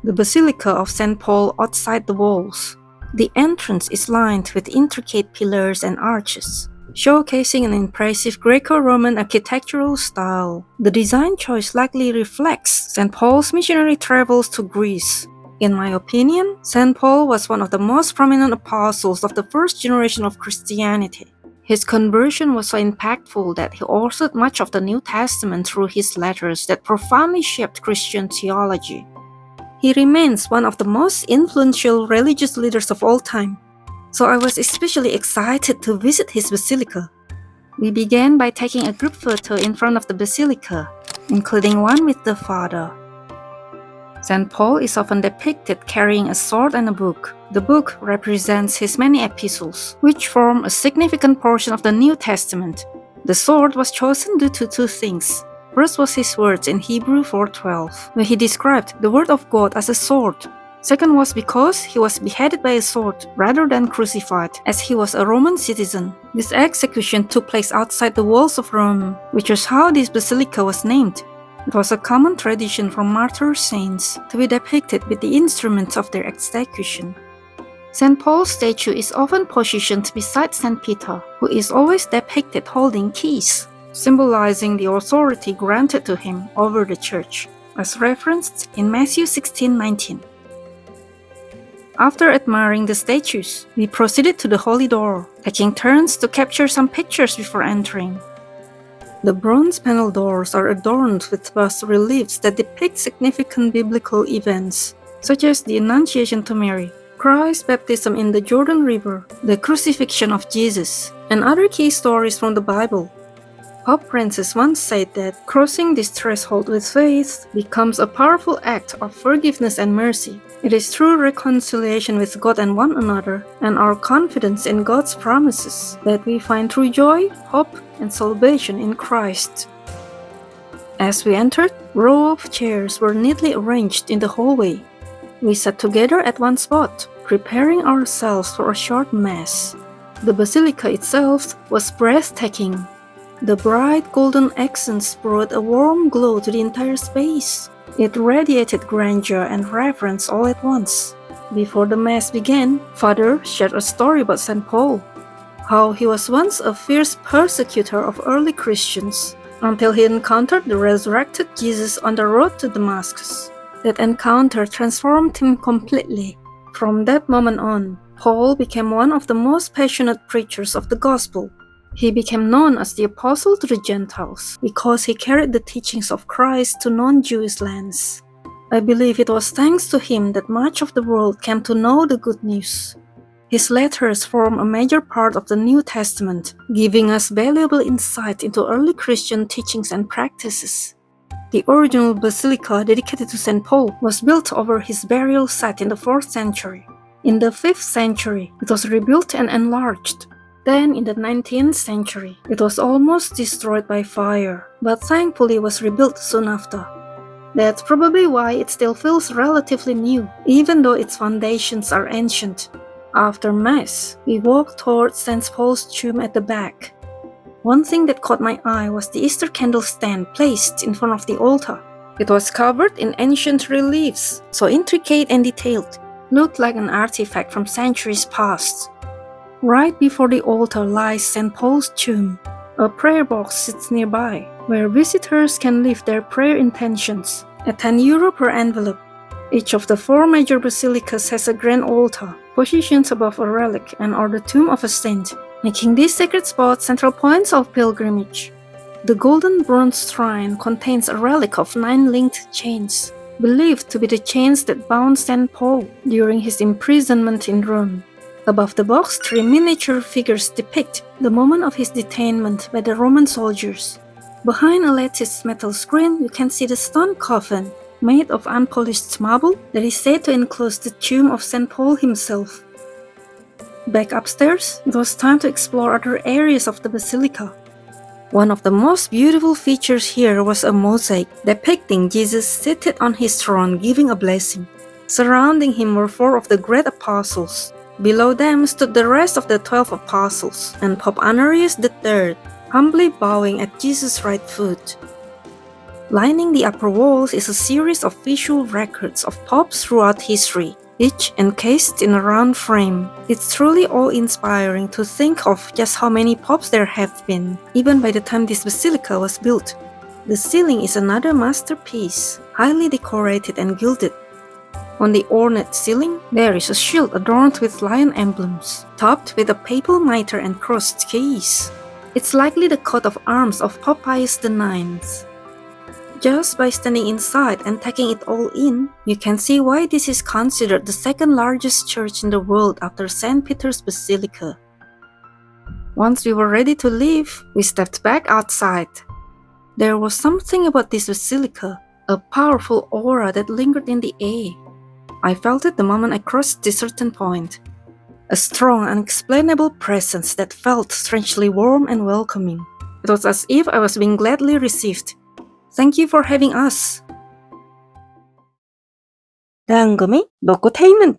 The Basilica of St. Paul outside the walls. The entrance is lined with intricate pillars and arches, showcasing an impressive Graeco-Roman architectural style. The design choice likely reflects St. Paul's missionary travels to Greece. In my opinion, St. Paul was one of the most prominent apostles of the first generation of Christianity. His conversion was so impactful that he authored much of the New Testament through his letters that profoundly shaped Christian theology. He remains one of the most influential religious leaders of all time, so I was especially excited to visit his basilica. We began by taking a group photo in front of the basilica, including one with the Father. St. Paul is often depicted carrying a sword and a book. The book represents his many epistles, which form a significant portion of the New Testament. The sword was chosen due to two things. First was his words in Hebrews 4:12, where he described the word of God as a sword. Second was because he was beheaded by a sword rather than crucified, as he was a Roman citizen. This execution took place outside the walls of Rome, which is how this basilica was named. It was a common tradition for martyr saints to be depicted with the instruments of their execution. St. Paul's statue is often positioned beside St. Peter, who is always depicted holding keys, symbolizing the authority granted to him over the church, as referenced in Matthew 16:19. After admiring the statues, we proceeded to the Holy Door, taking turns to capture some pictures before entering. The bronze panel doors are adorned with bas-reliefs that depict significant biblical events, such as the Annunciation to Mary, Christ's baptism in the Jordan River, the crucifixion of Jesus, and other key stories from the Bible. Pope Francis once said that crossing this threshold with faith becomes a powerful act of forgiveness and mercy. It is through reconciliation with God and one another, and our confidence in God's promises, that we find true joy, hope, and salvation in Christ. As we entered, rows of chairs were neatly arranged in the hallway. We sat together at one spot, preparing ourselves for a short mass. The basilica itself was breathtaking. The bright golden accents brought a warm glow to the entire space. It radiated grandeur and reverence all at once. Before the Mass began, Father shared a story about St. Paul, how he was once a fierce persecutor of early Christians, until he encountered the resurrected Jesus on the road to Damascus. That encounter transformed him completely. From that moment on, Paul became one of the most passionate preachers of the gospel. He became known as the Apostle to the Gentiles because he carried the teachings of Christ to non-Jewish lands. I believe it was thanks to him that much of the world came to know the good news. His letters form a major part of the New Testament, giving us valuable insight into early Christian teachings and practices. The original basilica dedicated to St. Paul was built over his burial site in the 4th century. In the 5th century, it was rebuilt and enlarged. Then, in the 19th century, it was almost destroyed by fire, but thankfully was rebuilt soon after. That's probably why it still feels relatively new, even though its foundations are ancient. After Mass, we walked towards St. Paul's tomb at the back. One thing that caught my eye was the Easter candle stand placed in front of the altar. It was covered in ancient reliefs, so intricate and detailed, looked like an artifact from centuries past. Right before the altar lies St. Paul's tomb. A prayer box sits nearby, where visitors can leave their prayer intentions, at €10 per envelope. Each of the 4 major basilicas has a grand altar, positioned above a relic and or the tomb of a saint, making these sacred spots central points of pilgrimage. The golden bronze shrine contains a relic of 9 linked chains, believed to be the chains that bound St. Paul during his imprisonment in Rome. Above the box, 3 miniature figures depict the moment of his detainment by the Roman soldiers. Behind a latticed metal screen, you can see the stone coffin, made of unpolished marble, that is said to enclose the tomb of St. Paul himself. Back upstairs, it was time to explore other areas of the basilica. One of the most beautiful features here was a mosaic depicting Jesus seated on his throne giving a blessing. Surrounding him were 4 of the great apostles. Below them stood the rest of the 12 apostles, and Pope Honorius III, humbly bowing at Jesus' right foot. Lining the upper walls is a series of visual records of popes throughout history, each encased in a round frame. It's truly awe-inspiring to think of just how many popes there have been, even by the time this basilica was built. The ceiling is another masterpiece, highly decorated and gilded. On the ornate ceiling, there is a shield adorned with lion emblems, topped with a papal mitre and crossed keys. It's likely the coat of arms of Pope Pius IX. Just by standing inside and taking it all in, you can see why this is considered the second largest church in the world after St. Peter's Basilica. Once we were ready to leave, we stepped back outside. There was something about this basilica, a powerful aura that lingered in the air. I felt it the moment I crossed this certain point. A strong, unexplainable presence that felt strangely warm and welcoming. It was as if I was being gladly received. Thank you for having us. 다음 금이 𝘋𝙖𝙥𝙖𝙥𝙣